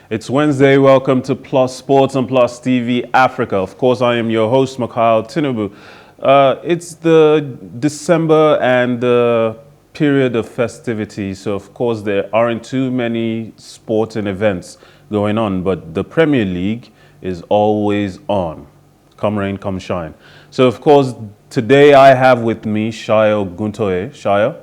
It's Wednesday. Welcome to Plus Sports and Plus TV Africa. Of course, I am your host, Mikhail Tinubu. It's the December and the period of festivities, so of course there aren't too many sporting events going on, but the Premier League is always on. Come rain, come shine. So of course, today I have with me Sayo Oguntoye. Sayo?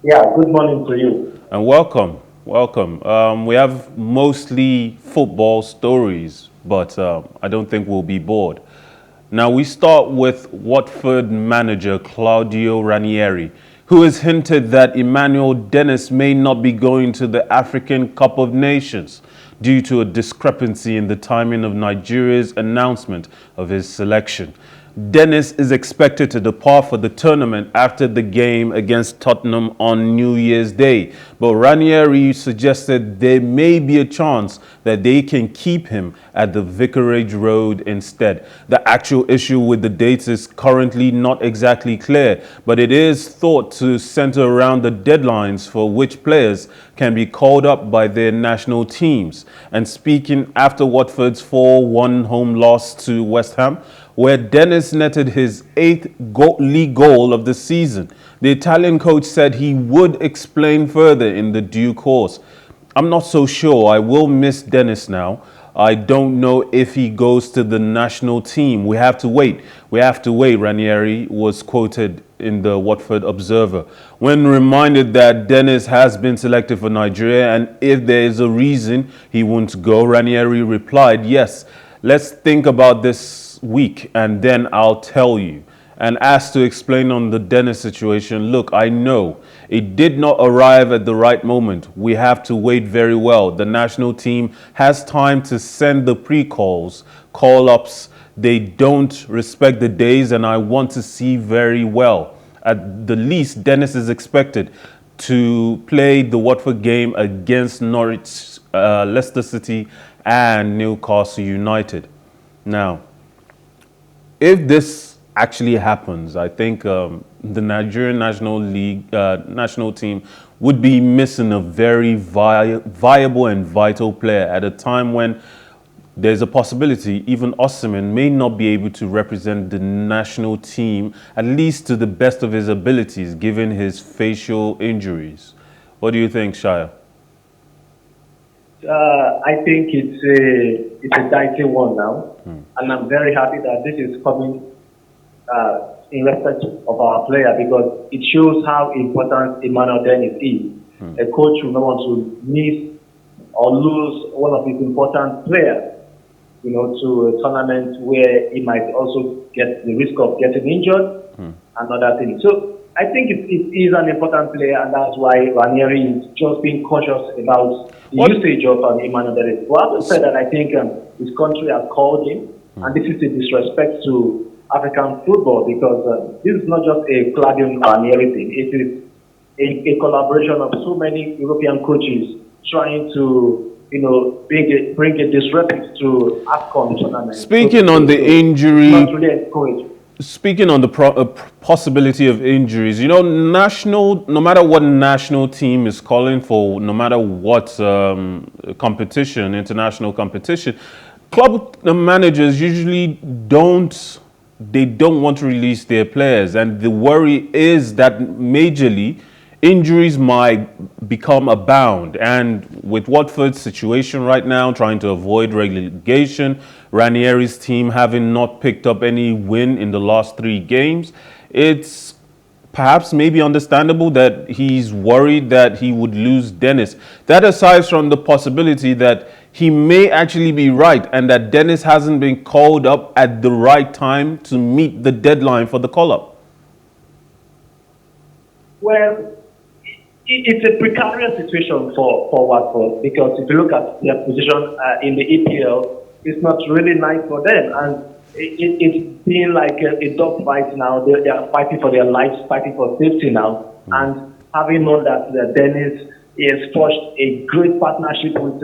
Yeah, good morning to you. And welcome. We have mostly football stories, but I don't think we'll be bored. Now we start with Watford manager Claudio Ranieri, who has hinted that Emmanuel Dennis may not be going to the African Cup of Nations due to a discrepancy in the timing of Nigeria's announcement of his selection. Dennis is expected to depart for the tournament after the game against Tottenham on New Year's Day. But Ranieri suggested there may be a chance that they can keep him at the Vicarage Road instead. The actual issue with the dates is currently not exactly clear, but it is thought to center around the deadlines for which players can be called up by their national teams. And speaking after Watford's 4-1 home loss to West Ham, where Dennis netted his 8th league goal of the season, the Italian coach said he would explain further in the due course. I'm not so sure. I will miss Dennis now. I don't know if he goes to the national team. We have to wait. Ranieri was quoted in the Watford Observer. When reminded that Dennis has been selected for Nigeria and if there is a reason he won't go, Ranieri replied, "Yes, let's think about this week and then I'll tell you." And asked to explain on the Dennis situation, "Look, I know it did not arrive at the right moment. We have to wait very well. The national team has time to send the pre-calls, call-ups. They don't respect the days and I want to see very well. At the least, Dennis is expected to play the Watford game against Norwich, Leicester City and Newcastle United." Now, if this actually happens, I think the Nigerian national team would be missing a very viable and vital player at a time when there's a possibility even Osimhen may not be able to represent the national team, at least to the best of his abilities, given his facial injuries. What do you think, Shaya? I think it's a dicey one now, and I'm very happy that this is coming in respect of our player because it shows how important Emmanuel Dennis is. A coach will not want to miss or lose one of his important players, to a tournament where he might also get the risk of getting injured and other things. So I think it is an important player, and that's why Ranieri is just being cautious about the usage of Emmanuel Dennis. Well, I have to say that I think his country has called him, and this is a disrespect to African football because this is not just a Claudio Ranieri thing. It is a collaboration of so many European coaches trying to bring a disrespect to AFCON tournament. Speaking on the injury, not really encouraged. Speaking on the possibility of injuries, no matter what national team is calling for, no matter what international competition, club managers usually don't want to release their players. And the worry is that majorly injuries might become abound. And with Watford's situation right now, trying to avoid relegation, Ranieri's team having not picked up any win in the last 3 games, it's perhaps maybe understandable that he's worried that he would lose Dennis. That aside from the possibility that he may actually be right and that Dennis hasn't been called up at the right time to meet the deadline for the call-up. Well, it's a precarious situation for Watford because if you look at their position in the EPL, it's not really nice for them. And it's been like a dog fight now. They are fighting for their lives, fighting for safety now. And having known that Dennis has forged a great partnership with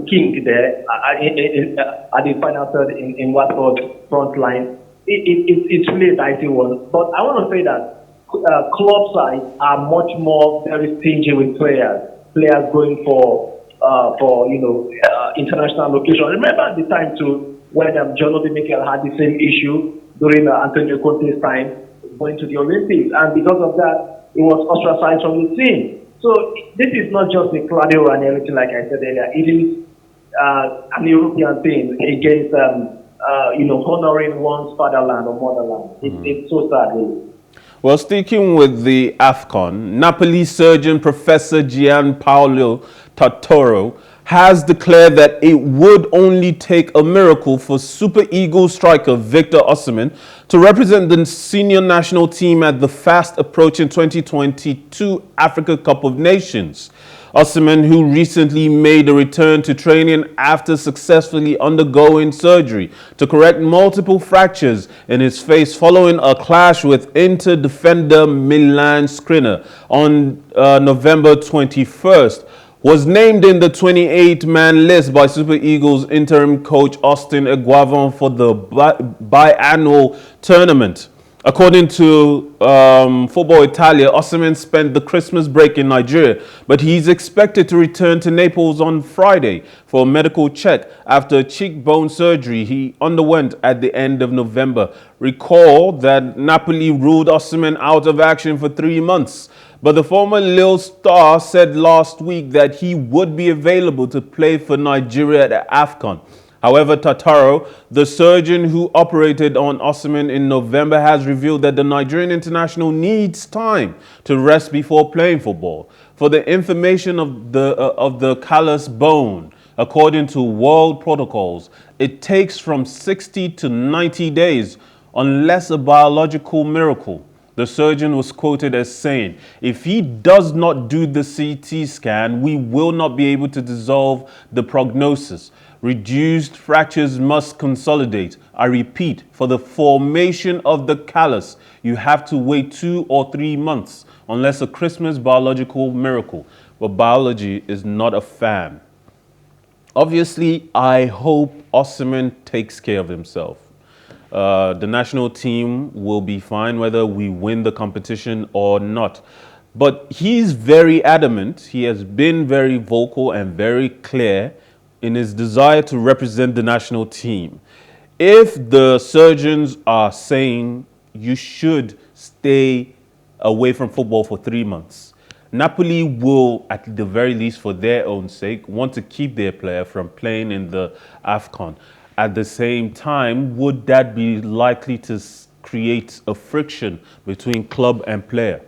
King there at the final third in Watford front line, it's really a dicey one. But I want to say that club sides are much more very stingy with players. players going for international location. Remember at the time too when Jonathan Mikel had the same issue during Antonio Conte's time going to the Olympics, and because of that, he was ostracized from the team. So this is not just a Claudio Ranieri thing, like I said earlier. It is an European thing against honoring one's fatherland or motherland. It's so sad, really. Well, sticking with the AFCON, Napoli surgeon Professor Gianpaolo Tartoro has declared that it would only take a miracle for Super Eagles striker Victor Osimhen to represent the senior national team at the fast approaching 2022 Africa Cup of Nations. Osimhen, who recently made a return to training after successfully undergoing surgery to correct multiple fractures in his face following a clash with Inter defender Milan Skriniar on November 21st, was named in the 28-man list by Super Eagles interim coach Austin Eguavoen for the biannual tournament. According to Football Italia, Osimhen spent the Christmas break in Nigeria, but he's expected to return to Naples on Friday for a medical check after cheekbone surgery he underwent at the end of November. Recall that Napoli ruled Osimhen out of action for 3 months, but the former Lille star said last week that he would be available to play for Nigeria at AFCON. However, Tartaro, the surgeon who operated on Osimhen in November, has revealed that the Nigerian international needs time to rest before playing football. For the inflammation of the callus bone, according to world protocols, it takes from 60 to 90 days, unless a biological miracle. The surgeon was quoted as saying, "If he does not do the CT scan, we will not be able to dissolve the prognosis. Reduced fractures must consolidate. I repeat, for the formation of the callus, you have to wait 2 or 3 months, unless a Christmas biological miracle." But biology is not a fan. Obviously, I hope Osimhen takes care of himself. The national team will be fine whether we win the competition or not. But he's very adamant. He has been very vocal and very clear in his desire to represent the national team. If the surgeons are saying you should stay away from football for 3 months, Napoli will, at the very least for their own sake, want to keep their player from playing in the AFCON. At the same time, would that be likely to create a friction between club and player?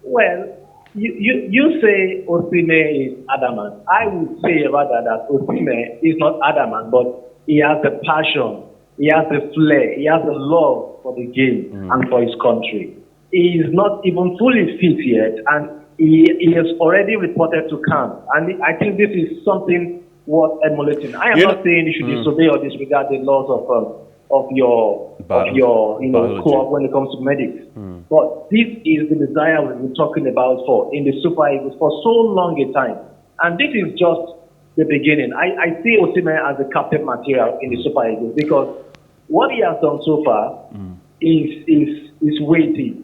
Well, you say Osimhen is adamant. I would say rather that Osimhen is not adamant, but he has the passion, he has the flair, he has the love for the game and for his country. He is not even fully fit yet, and he has already reported to camp. And I think this is something worth emulating. I am not saying you should disobey or disregard the laws of your club when it comes to medics. But this is the desire we've been talking about in the Super Eagles for so long a time. And this is just the beginning. I see Osimhen as a captain material in the Super Eagles because what he has done so far is weighty.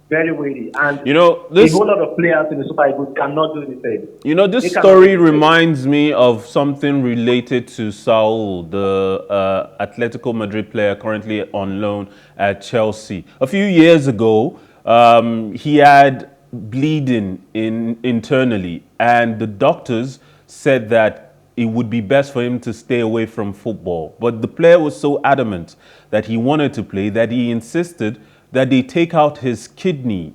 Very weighty. And a whole lot of players in the Super Eagles cannot do the same. This story reminds me of something related to Saul, the Atletico Madrid player currently on loan at Chelsea. A few years ago, he had bleeding internally, and the doctors said that it would be best for him to stay away from football. But the player was so adamant that he wanted to play that he insisted that they take out his kidney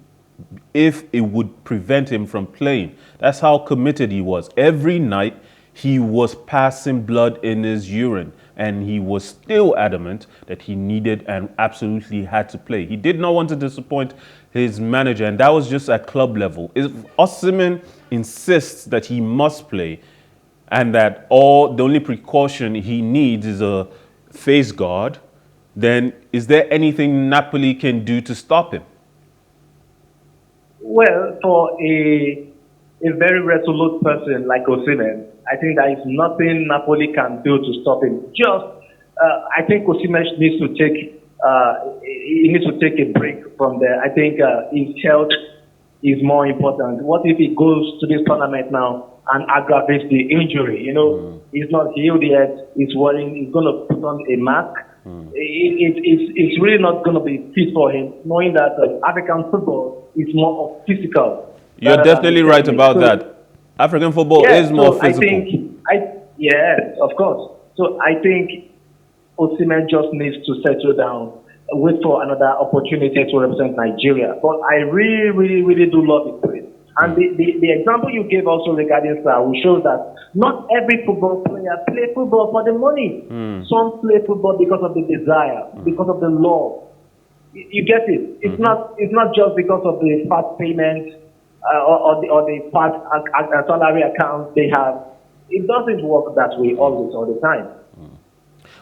if it would prevent him from playing. That's how committed he was. Every night he was passing blood in his urine, and he was still adamant that he needed and absolutely had to play. He did not want to disappoint his manager, and that was just at club level. If Osimhen insists that he must play and that the only precaution he needs is a face guard, then is there anything Napoli can do to stop him? Well, for a very resolute person like Osimhen, I think there is nothing Napoli can do to stop him. I think Osimhen needs to take a break from there. I think his health is more important. What if he goes to this tournament now and aggravates the injury? You know, he's not healed yet. He's worrying. He's going to put on a mask. It's really not going to be fit for him, knowing that African football is more of physical. You're definitely right about that. African football is more physical. Yes, of course. So I think Osimhen just needs to settle down, wait for another opportunity to represent Nigeria. But I really, really, really do love his play. And the example you gave also regarding Sayo shows that not every football player play football for the money. Some play football because of the desire, because of the love. You get it? It's not just because of the fat payment or the fat salary account they have. It doesn't work that way always, all the time.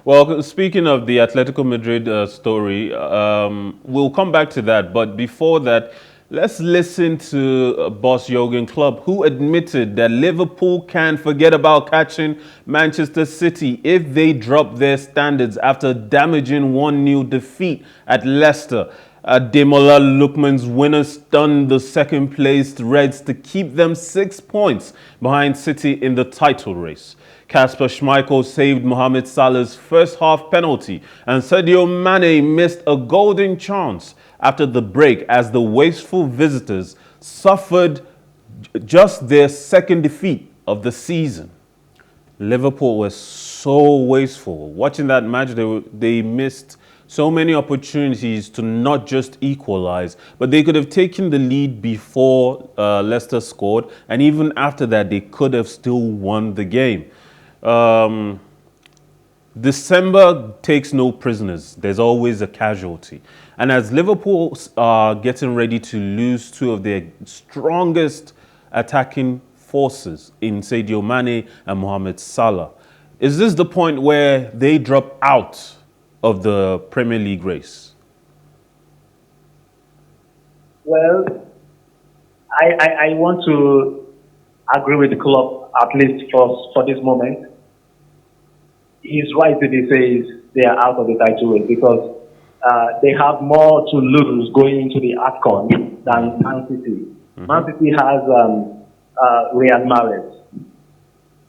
Well, speaking of the Atletico Madrid story, we'll come back to that. But before that, let's listen to boss Jurgen Klopp, who admitted that Liverpool can forget about catching Manchester City if they drop their standards after damaging 1-0 defeat at Leicester. Demola Lookman's winners stunned the second-placed Reds to keep them 6 points behind City in the title race. Kasper Schmeichel saved Mohamed Salah's first-half penalty, and Sadio Mane missed a golden chance after the break as the wasteful visitors suffered just their second defeat of the season. Liverpool was so wasteful. Watching that match, they missed so many opportunities to not just equalize, but they could have taken the lead before Leicester scored, and even after that, they could have still won the game. December takes no prisoners. There's always a casualty. And as Liverpool are getting ready to lose two of their strongest attacking forces in Sadio Mane and Mohamed Salah, is this the point where they drop out of the Premier League race? Well, I want to agree with the club, at least for this moment. He's right if he says they are out of the title race because they have more to lose going into the AFCON than Man City. Man City has Real Madrid,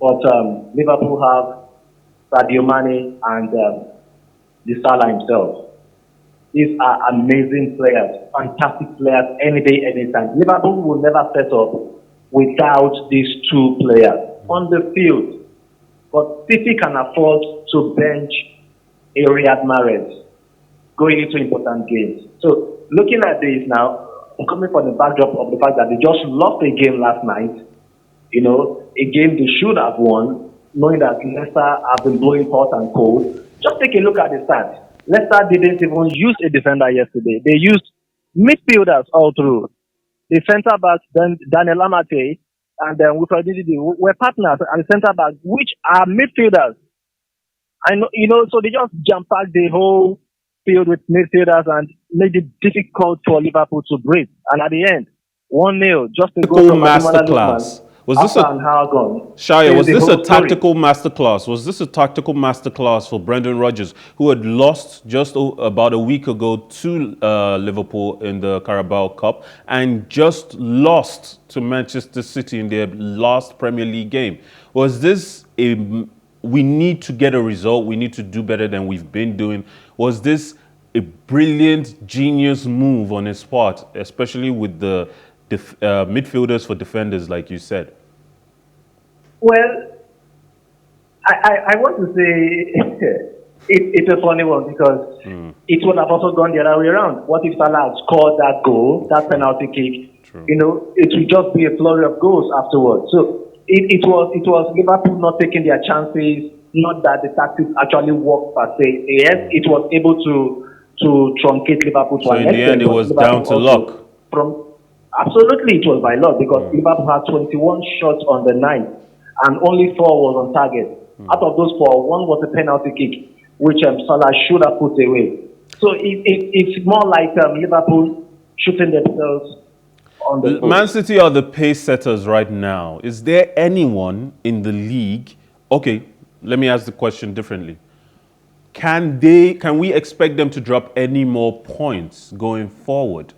but Liverpool have Sadio Mane and the Salah himself. These are amazing players, fantastic players, any day, anytime. Liverpool will never set up without these two players on the field. But City can afford to bench a Riyad Mahrez going into important games. So looking at this now, coming from the backdrop of the fact that they just lost a game last night, you know, a game they should have won, knowing that Leicester have been blowing hot and cold. Just take a look at the stats. Leicester didn't even use a defender yesterday. They used midfielders all through. The centre back, then Daniel Amate, and then Wilfred Ndidi were partners and centre back, which are midfielders. I know, you know, so they just jump packed the whole field with midfielders and made it difficult for Liverpool to breathe. And at the end, 1-0, just a goal from masterclass. Was this Shia, was this a tactical masterclass? Was this a tactical masterclass for Brendan Rodgers, who had lost just about a week ago to Liverpool in the Carabao Cup and just lost to Manchester City in their last Premier League game? Was this we need to get a result, we need to do better than we've been doing? Was this a brilliant, genius move on his part, especially with the midfielders for defenders, like you said? Well, I want to say it's a funny one because it would have also gone the other way around. What if Salah had scored that goal, that penalty kick? True. You know, it would just be a flurry of goals afterwards. So it was Liverpool not taking their chances, not that the tactics actually worked per se. Yes, it was able to truncate Liverpool to an extent. So in the end, it was down to luck. Absolutely, it was by luck because Liverpool had 21 shots on the night and only 4 was on target. Out of those 4, 1 was a penalty kick, which Salah should have put away. So it's more like Liverpool shooting themselves on the post. Man City are the pace setters right now. Is there anyone in the league? Okay, let me ask the question differently. Can we expect them to drop any more points going forward?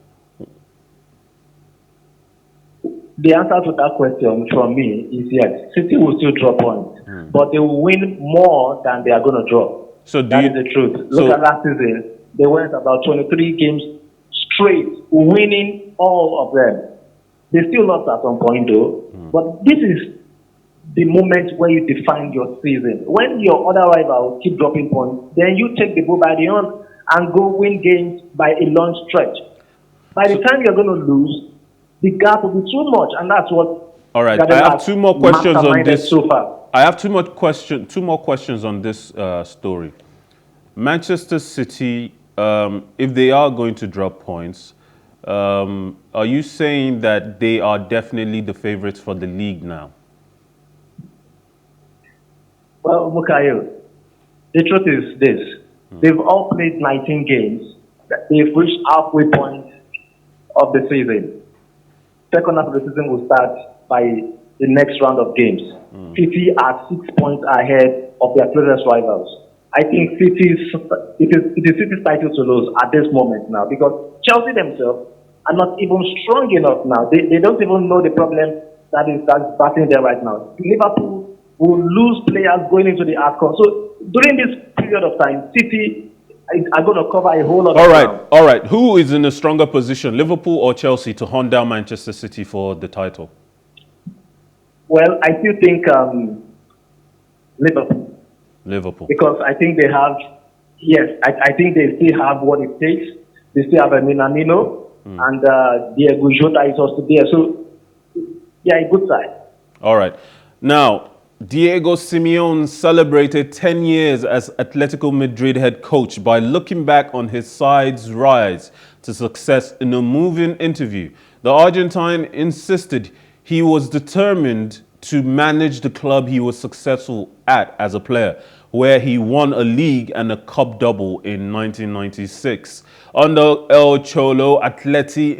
The answer to that question from me is yes. City will still draw points, but they will win more than they are going to draw. So That is the truth. Look at last season. They went about 23 games straight, winning all of them. They still lost at some point though. But this is the moment where you define your season. When your other rivals keep dropping points, then you take the bull by the horn and go win games by a long stretch. By the time you're going to lose, the gap will be too much, and that's what. All right, I have two more questions on this. So far. I have two more questions on this story. Manchester City, if they are going to drop points, are you saying that they are definitely the favorites for the league now? Well, Mukayo, the truth is this. They've all played 19 games. They've reached halfway point of the season. Second half of the season will start by the next round of games. City are 6 points ahead of their closest rivals. I think it is City's title to lose at this moment now, because Chelsea themselves are not even strong enough now. They don't even know the problem that's battling them right now. Liverpool will lose players going into the AFCON. So during this period of time, City are going to cover a whole lot of ground. All right. Who is in a stronger position, Liverpool or Chelsea, to hunt down Manchester City for the title? Well, I still think Liverpool. Because I think they have, I think they still have what it takes. They still have a Minamino and Diego Jota is also there. So, yeah, a good side. All right. Now, Diego Simeone celebrated 10 years as Atletico Madrid head coach by looking back on his side's rise to success in a moving interview. The Argentine insisted he was determined to manage the club he was successful at as a player, where he won a league and a cup double in 1996. Under El Cholo, Atleti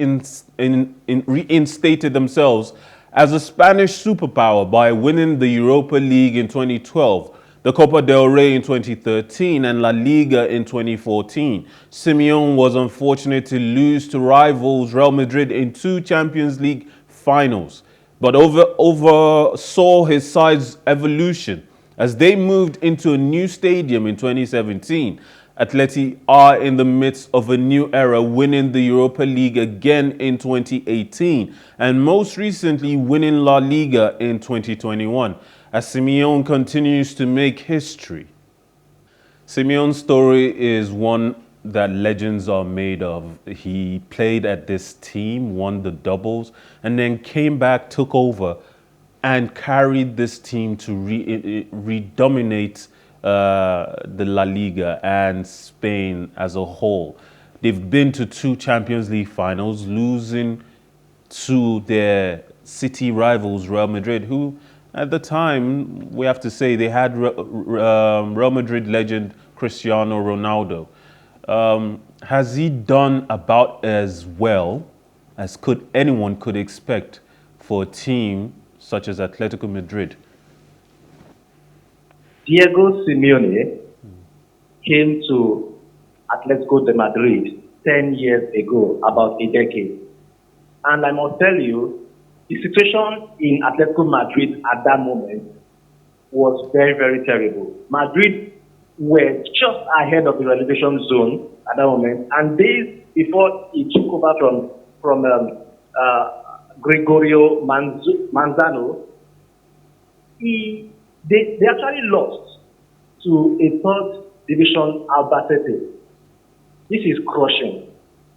reinstated themselves as a Spanish superpower by winning the Europa League in 2012, the Copa del Rey in 2013, and La Liga in 2014. Simeone was unfortunate to lose to rivals Real Madrid in 2 Champions League finals, but oversaw his side's evolution as they moved into a new stadium in 2017. Atleti are in the midst of a new era, winning the Europa League again in 2018 and most recently winning La Liga in 2021 as Simeone continues to make history. Simeone's story is one that legends are made of. He played at this team, won the doubles, and then came back, took over, and carried this team to redominate the La Liga and Spain as a whole. They've been to 2 Champions League finals, losing to their city rivals, Real Madrid, who at the time, we have to say, they had Real Madrid legend Cristiano Ronaldo. Has he done about as well as anyone could expect for a team such as Atletico Madrid? Diego Simeone came to Atletico de Madrid 10 years ago, about a decade. And I must tell you, the situation in Atletico Madrid at that moment was very, very terrible. Madrid were just ahead of the relegation zone at that moment. And days before he took over from Gregorio Manzano, they actually lost to a 3rd division Albacete. This is crushing.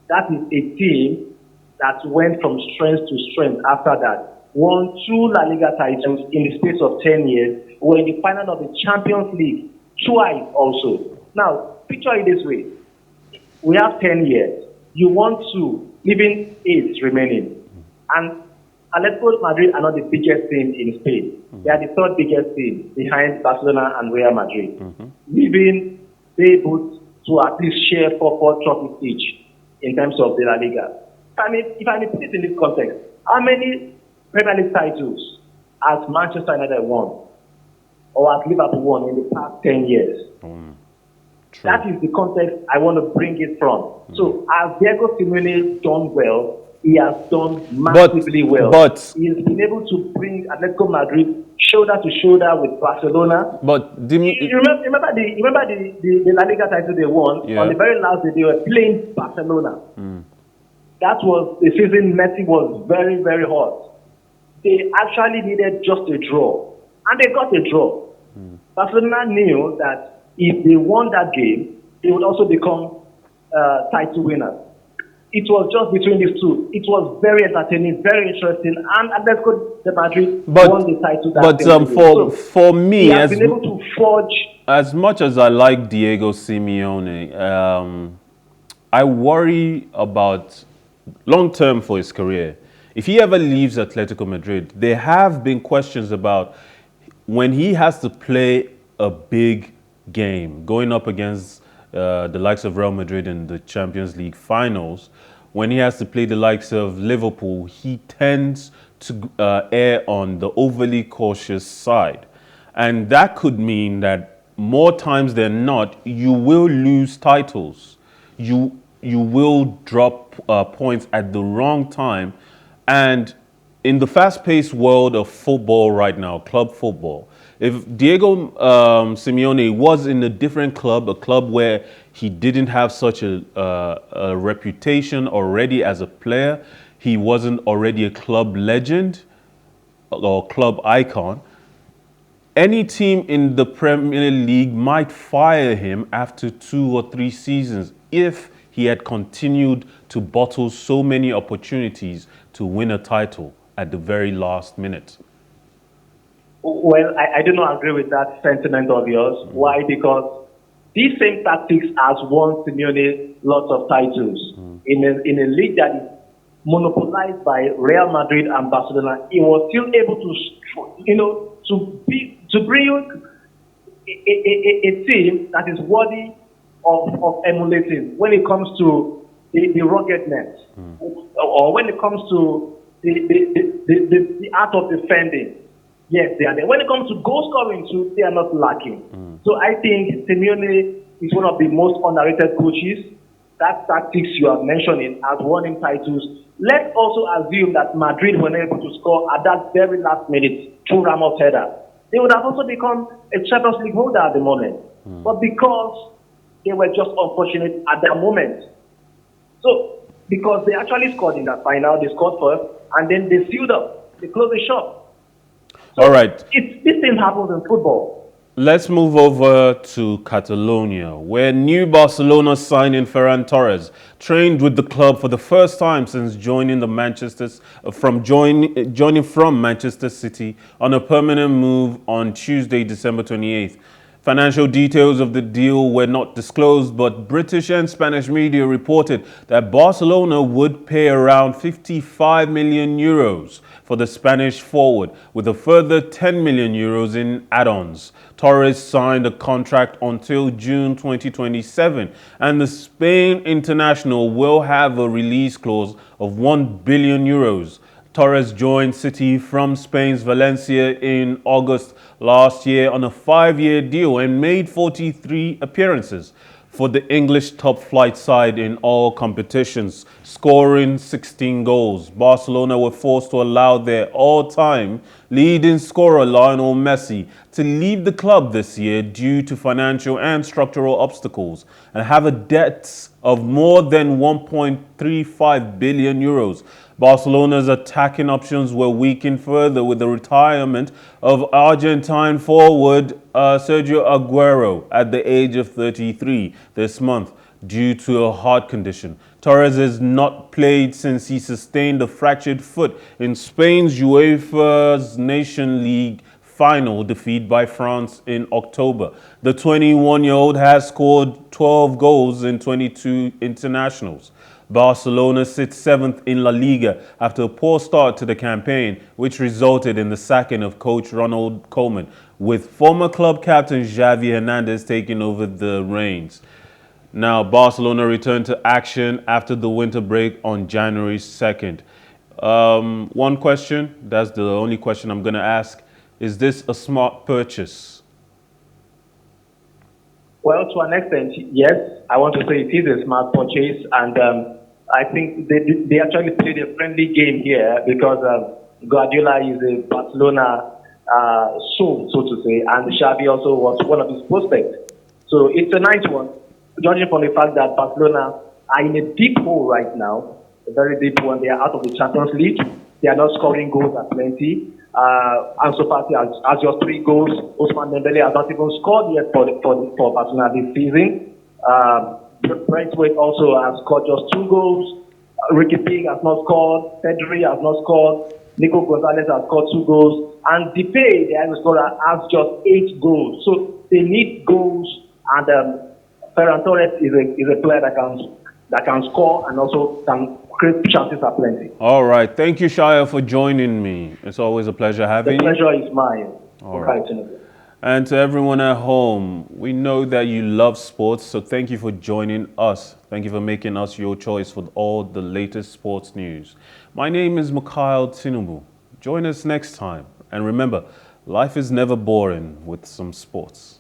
That is a team that went from strength to strength after that. Won 2 La Liga titles in the space of 10 years. Were in the final of the Champions League twice also. Now, picture it this way. We have 10 years. You won 2, leaving 8 remaining. And Atletico Madrid are not the biggest team in Spain. They are the 3rd biggest team behind Barcelona and Real Madrid. Leaving they able to at least share 4 trophies each in terms of the La Liga. If I may put it in this context, how many Premier League titles has Manchester United won or has Liverpool won in the past 10 years? That is the context I want to bring it from. So has Diego Simeone done well? he has done But massively well. but He has been able to bring Atletico Madrid shoulder to shoulder with Barcelona. but You remember the La Liga title they won? On yeah. the very last day, they were playing Barcelona. That was the season Messi was very, very hot. They actually needed just a draw. And they got a draw. Barcelona knew that if they won that game, they would also become title winners. It was just between these two. It was very entertaining, very interesting, and Atletico Madrid won the title that same day. For me, he has been able to forge. As much as I like Diego Simeone, I worry about long term for his career. If he ever leaves Atletico Madrid, there have been questions about when he has to play a big game, going up against the likes of Real Madrid in the Champions League finals, when he has to play the likes of Liverpool, he tends to err on the overly cautious side. And that could mean that more times than not, you will lose titles. You will drop points at the wrong time. And in the fast-paced world of football right now, club football, if Diego Simeone was in a different club, a club where he didn't have such a reputation already as a player, he wasn't already a club legend or club icon, any team in the Premier League might fire him after 2 or 3 seasons if he had continued to bottle so many opportunities to win a title at the very last minute. Well, I do not agree with that sentiment of yours. Why? Because these same tactics has won Simeone lots of titles. In a league that is monopolized by Real Madrid and Barcelona, he was still able to bring you a team that is worthy of emulating when it comes to the ruggedness, or when it comes to the art of defending. Yes, they are there. When it comes to goal scoring, too, they are not lacking. So I think Simeone is one of the most underrated coaches. That tactics you are mentioning has won him titles. Let's also assume that Madrid were not able to score at that very last minute through Ramos' header. They would have also become a Champions League holder at the moment. But because they were just unfortunate at that moment. So, because they actually scored in that final, they scored first, and then they sealed up. They closed the shop. So all right. This thing happens in football. Let's move over to Catalonia, where new Barcelona signing Ferran Torres trained with the club for the first time since joining from Manchester City on a permanent move on Tuesday, December 28th. Financial details of the deal were not disclosed, but British and Spanish media reported that Barcelona would pay around 55 million euros for the Spanish forward, with a further 10 million euros in add-ons. Torres signed a contract until June 2027, and the Spain international will have a release clause of 1 billion euros. Torres joined City from Spain's Valencia in August last year on a 5-year deal and made 43 appearances for the English top-flight side in all competitions, scoring 16 goals. Barcelona were forced to allow their all-time leading scorer Lionel Messi to leave the club this year due to financial and structural obstacles and have a debt of more than 1.35 billion euros. Barcelona's attacking options were weakened further with the retirement of Argentine forward Sergio Aguero at the age of 33 this month due to a heart condition. Torres has not played since he sustained a fractured foot in Spain's UEFA's Nation League final defeat by France in October. The 21-year-old has scored 12 goals in 22 internationals. Barcelona sits 7th in La Liga after a poor start to the campaign, which resulted in the sacking of coach Ronald Koeman, with former club captain Xavi Hernandez taking over the reins. Now, Barcelona returned to action after the winter break on January 2nd. One question, that's the only question I'm going to ask. Is this a smart purchase? Well, to an extent, yes. I want to say it is a smart purchase, and I think they actually played a friendly game here because Guardiola is a Barcelona soul, so to say, and Xavi also was one of his prospects. So it's a nice one, judging from the fact that Barcelona are in a deep hole right now, a very deep one. They are out of the Champions League. They are not scoring goals at plenty. Ansu Fati has just 3 goals. Osimhen Dembele has not even scored yet for Barcelona this season. Brentwaite also has scored just 2 goals. Ricky Pig has not scored. Pedri has not scored. Nico Gonzalez has scored 2 goals. And Depay, the Irish scorer, has just 8 goals. So they need goals. And Ferran Torres is a player that can score and also can create chances at plenty. All right. Thank you, Shaya, for joining me. It's always a pleasure having The you. pleasure is mine. All right. And to everyone at home, we know that you love sports, so thank you for joining us. Thank you for making us your choice for all the latest sports news. My name is Mikhail Tinubu. Join us next time. And remember, life is never boring with some sports.